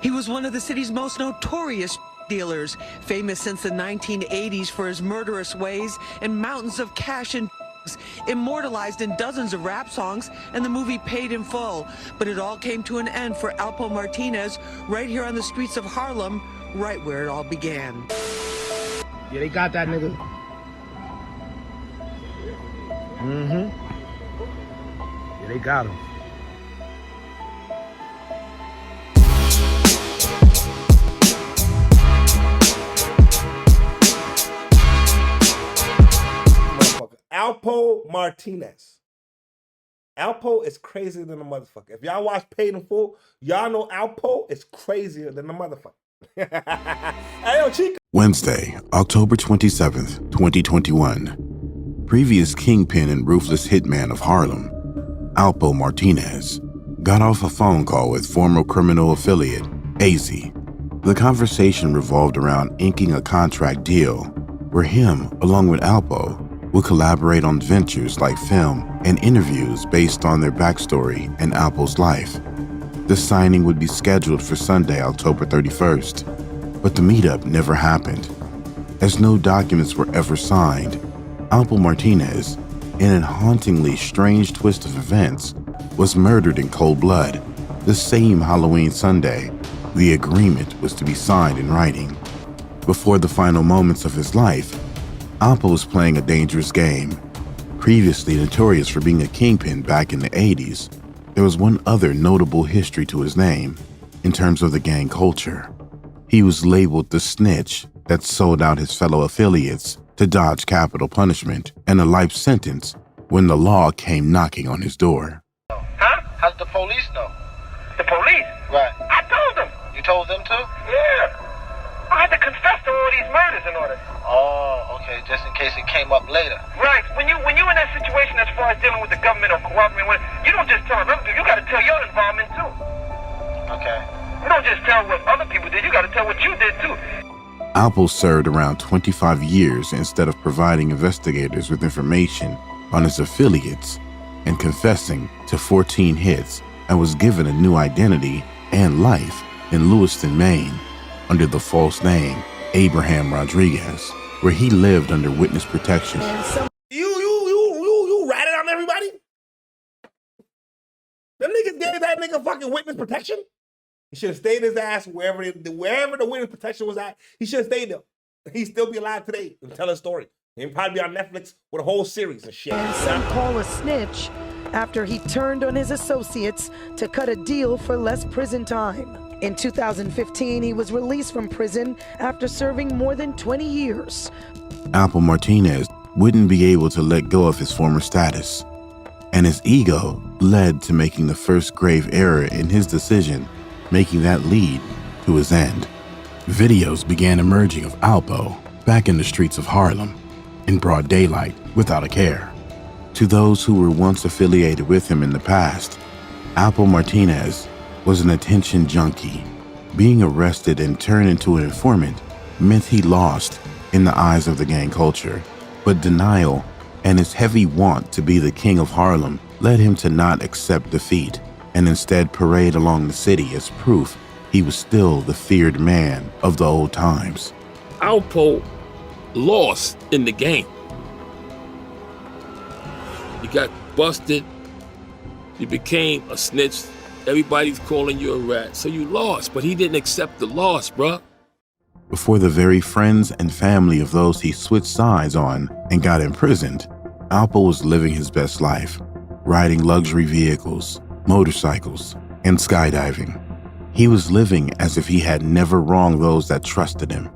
He was one of the city's most notorious dealers, famous since the 1980s for his murderous ways and mountains of cash and immortalized in dozens of rap songs and the movie Paid in Full. But it all came to an end for Alpo Martinez right here on the streets of Harlem, right where it all began. Yeah, they got that nigga. Yeah, they got him. Alpo Martinez. Alpo is crazier than a motherfucker. If y'all watch Paid in Full, y'all know Alpo is crazier than a motherfucker. Hey, yo, Chica. Wednesday, October 27th, 2021. Previous kingpin and ruthless hitman of Harlem, Alpo Martinez, got off a phone call with former criminal affiliate, Azie. The conversation revolved around inking a contract deal where him, along with Alpo, would collaborate on ventures like film and interviews based on their backstory and Alpo's life. The signing would be scheduled for Sunday, October 31st, but the meetup never happened. As no documents were ever signed, Alpo Martinez, in a hauntingly strange twist of events, was murdered in cold blood. The same Halloween Sunday, the agreement was to be signed in writing. Before the final moments of his life, Alpo was playing a dangerous game. Previously notorious for being a kingpin back in the 80s, there was one other notable history to his name in terms of the gang culture. He was labeled the snitch that sold out his fellow affiliates to dodge capital punishment and a life sentence when the law came knocking on his door. Huh? How did the police know? The police? Right. I told them. You told them too? Yeah. I had to confess to all these murders and all that. Oh, okay, just in case it came up later. Right. When you in that situation as far as dealing with the government or cooperating with it, you don't just tell them, you got to tell your involvement too. Okay. You don't just tell what other people did, you got to tell what you did too. Alpo served around 25 years instead of providing investigators with information on his affiliates and confessing to 14 hits, and was given a new identity and life in Lewiston, Maine, under the false name Abraham Rodriguez, where he lived under witness protection. You ratted on everybody? Them niggas gave that nigga fucking witness protection? He should have stayed his ass wherever the witness protection was at. He should have stayed there. He'd still be alive today and tell a story. He'd probably be on Netflix with a whole series and shit. And some call a snitch after he turned on his associates to cut a deal for less prison time. In 2015, he was released from prison after serving more than 20 years. Alpo Martinez wouldn't be able to let go of his former status, and his ego led to making the first grave error in his decision, making that lead to his end. Videos began emerging of Alpo back in the streets of Harlem, in broad daylight, without a care. To those who were once affiliated with him in the past, Alpo Martinez was an attention junkie. Being arrested and turned into an informant meant he lost in the eyes of the gang culture, but denial and his heavy want to be the king of Harlem led him to not accept defeat and instead parade along the city as proof he was still the feared man of the old times. Alpo lost in the game. You got busted, you became a snitch, everybody's calling you a rat, so you lost, but he didn't accept the loss, bruh. Before the very friends and family of those he switched sides on and got imprisoned, Alpo was living his best life, riding luxury vehicles, motorcycles, and skydiving. He was living as if he had never wronged those that trusted him.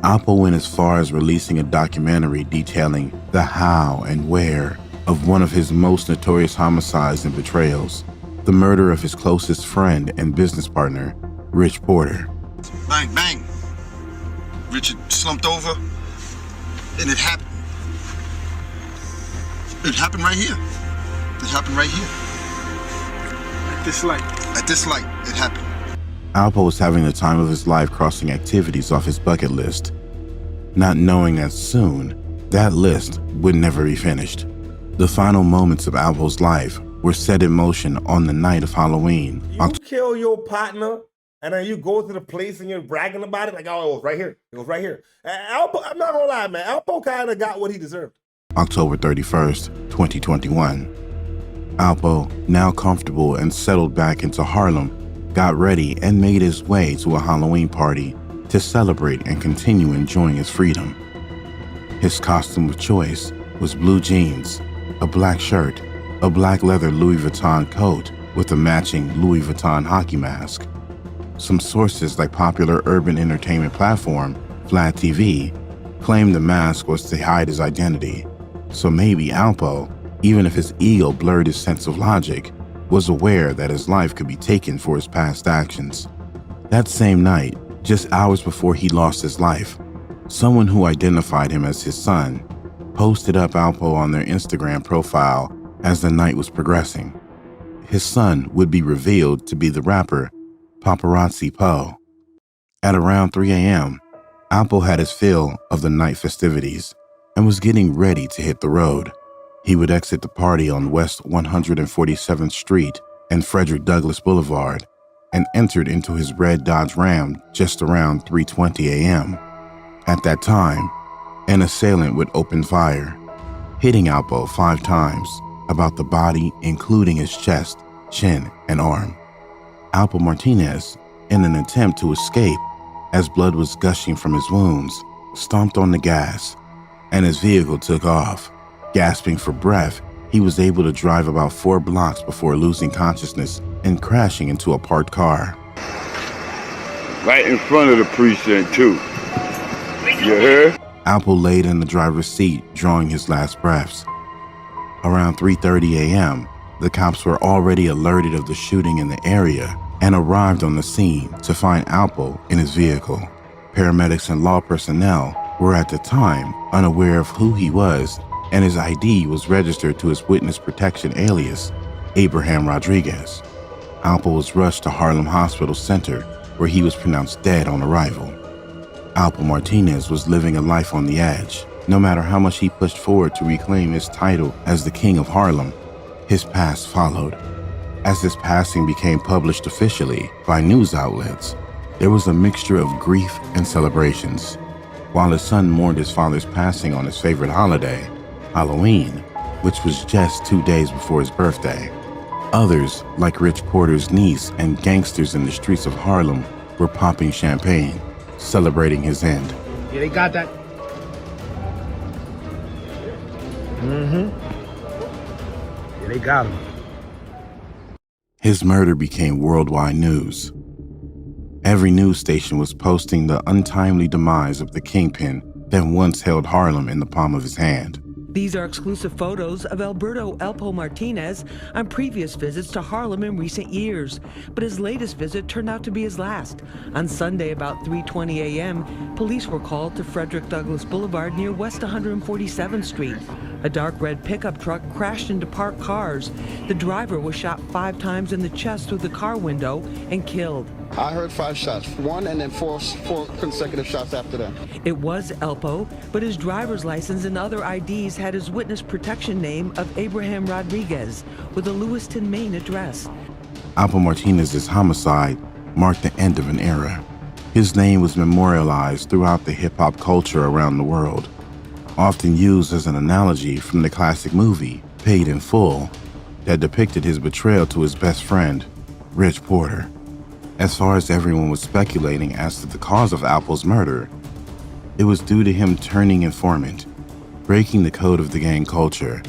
Alpo went as far as releasing a documentary detailing the how and where of one of his most notorious homicides and betrayals, the murder of his closest friend and business partner, Rich Porter. Bang, bang. Richard slumped over, and it happened. It happened right here. It happened right here. At this light. At this light, it happened. Alpo was having the time of his life crossing activities off his bucket list, not knowing that soon that list would never be finished. The final moments of Alpo's life were set in motion on the night of Halloween. You kill your partner, and then you go to the place and you're bragging about it like, oh, it was right here. It was right here. Alpo, I'm not gonna lie, man. Alpo kind of got what he deserved. October 31st, 2021. Alpo, now comfortable and settled back into Harlem, got ready and made his way to a Halloween party to celebrate and continue enjoying his freedom. His costume of choice was blue jeans, a black shirt, a black leather Louis Vuitton coat with a matching Louis Vuitton hockey mask. Some sources like popular urban entertainment platform, Flat TV, claimed the mask was to hide his identity. So maybe Alpo, even if his ego blurred his sense of logic, was aware that his life could be taken for his past actions. That same night, just hours before he lost his life, someone who identified him as his son posted up Alpo on their Instagram profile as the night was progressing. His son would be revealed to be the rapper Paparazzi Poe. At around 3 a.m., Alpo had his fill of the night festivities and was getting ready to hit the road. He would exit the party on West 147th Street and Frederick Douglass Boulevard and entered into his red Dodge Ram just around 3:20 a.m. At that time, an assailant would open fire, hitting Alpo 5 times, about the body, including his chest, chin, and arm. Alpo Martinez, in an attempt to escape, as blood was gushing from his wounds, stomped on the gas, and his vehicle took off. Gasping for breath, he was able to drive about 4 blocks before losing consciousness and crashing into a parked car. Right in front of the precinct, too. You heard? Alpo laid in the driver's seat, drawing his last breaths. Around 3:30 a.m., the cops were already alerted of the shooting in the area and arrived on the scene to find Alpo in his vehicle. Paramedics and law personnel were at the time unaware of who he was, and his ID was registered to his witness protection alias, Abraham Rodriguez. Alpo was rushed to Harlem Hospital Center, where he was pronounced dead on arrival. Alpo Martinez was living a life on the edge. No matter how much he pushed forward to reclaim his title as the King of Harlem, his past followed. As his passing became published officially by news outlets, there was a mixture of grief and celebrations. While his son mourned his father's passing on his favorite holiday, Halloween, which was just 2 days before his birthday, others, like Rich Porter's niece and gangsters in the streets of Harlem, were popping champagne, celebrating his end. Yeah, they got that. Yeah, they got him. His murder became worldwide news. Every news station was posting the untimely demise of the kingpin that once held Harlem in the palm of his hand. These are exclusive photos of Alberto Alpo Martinez on previous visits to Harlem in recent years. But his latest visit turned out to be his last. On Sunday, about 3:20 a.m., police were called to Frederick Douglass Boulevard near West 147th Street. A dark red pickup truck crashed into parked cars. The driver was shot 5 times in the chest through the car window and killed. I heard 5 shots, 1 and then 4 consecutive shots after that. It was Alpo, but his driver's license and other IDs had his witness protection name of Abraham Rodriguez with a Lewiston, Maine address. Alpo Martinez's homicide marked the end of an era. His name was memorialized throughout the hip-hop culture around the world, often used as an analogy from the classic movie, Paid in Full, that depicted his betrayal to his best friend, Rich Porter. As far as everyone was speculating as to the cause of Alpo's murder, it was due to him turning informant, breaking the code of the gang culture,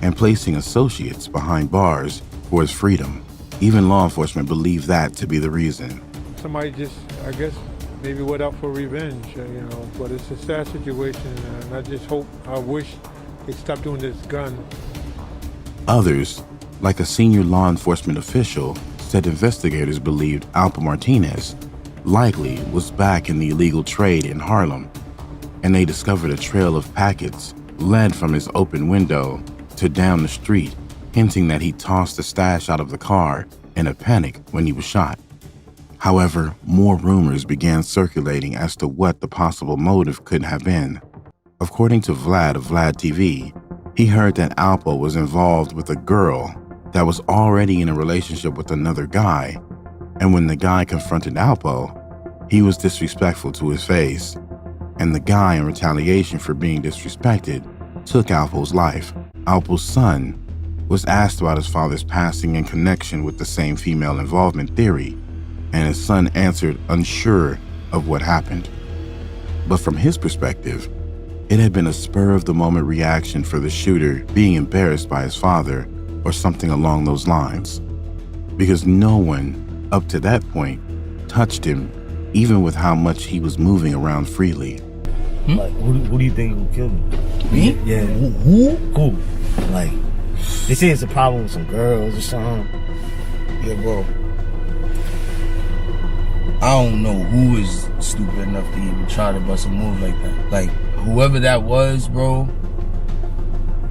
and placing associates behind bars for his freedom. Even law enforcement believed that to be the reason. Somebody just, I guess, maybe went out for revenge, but it's a sad situation, and I wish they stopped doing this gun. Others, like a senior law enforcement official, said investigators believed Alpo Martinez likely was back in the illegal trade in Harlem, and they discovered a trail of packets led from his open window to down the street, hinting that he tossed the stash out of the car in a panic when he was shot. However, more rumors began circulating as to what the possible motive could have been. According to Vlad of Vlad TV, he heard that Alpo was involved with a girl that was already in a relationship with another guy, and when the guy confronted Alpo, he was disrespectful to his face, and the guy, in retaliation for being disrespected, took Alpo's life. Alpo's son was asked about his father's passing in connection with the same female involvement theory, and his son answered unsure of what happened. But from his perspective, it had been a spur-of-the-moment reaction for the shooter being embarrassed by his father or something along those lines, because no one, up to that point, touched him, even with how much he was moving around freely. Like, who do you think will kill me? Me? Yeah. Who? Like, they say it's a problem with some girls or something. Yeah, bro. I don't know who is stupid enough to even try to bust a move like that. Like, whoever that was, bro,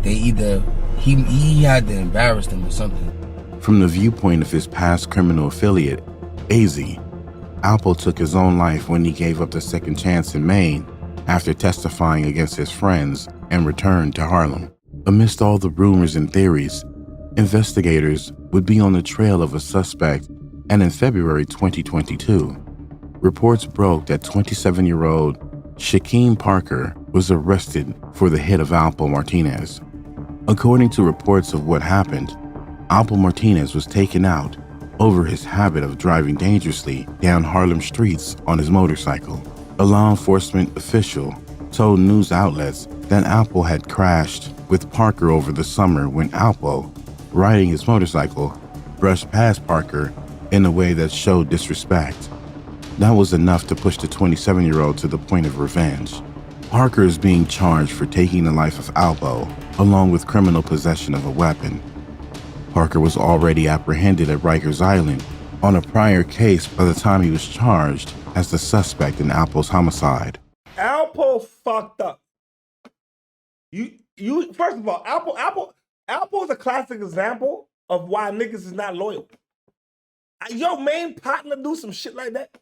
they either, he had to embarrass them or something. From the viewpoint of his past criminal affiliate, Azie, Alpo took his own life when he gave up the second chance in Maine after testifying against his friends and returned to Harlem. Amidst all the rumors and theories, investigators would be on the trail of a suspect, and in February 2022, reports broke that 27-year-old Shaquem Parker was arrested for the hit of Alpo Martinez. According to reports of what happened, Alpo Martinez was taken out over his habit of driving dangerously down Harlem streets on his motorcycle. A law enforcement official told news outlets that Alpo had crashed with Parker over the summer when Alpo, riding his motorcycle, brushed past Parker in a way that showed disrespect. That was enough to push the 27-year-old to the point of revenge. Parker is being charged for taking the life of Alpo, along with criminal possession of a weapon. Parker was already apprehended at Rikers Island on a prior case by the time he was charged as the suspect in Alpo's homicide. Alpo fucked up. You first of all, Alpo is a classic example of why niggas is not loyal. Your main partner do some shit like that.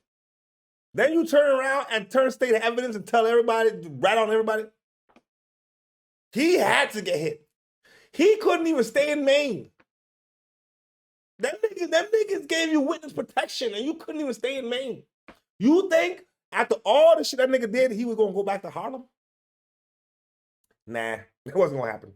Then you turn around and turn state of evidence and tell everybody, rat on everybody. He had to get hit. He couldn't even stay in Maine. Them niggas gave you witness protection and you couldn't even stay in Maine. You think after all the shit that nigga did, he was gonna go back to Harlem? Nah, it wasn't gonna happen.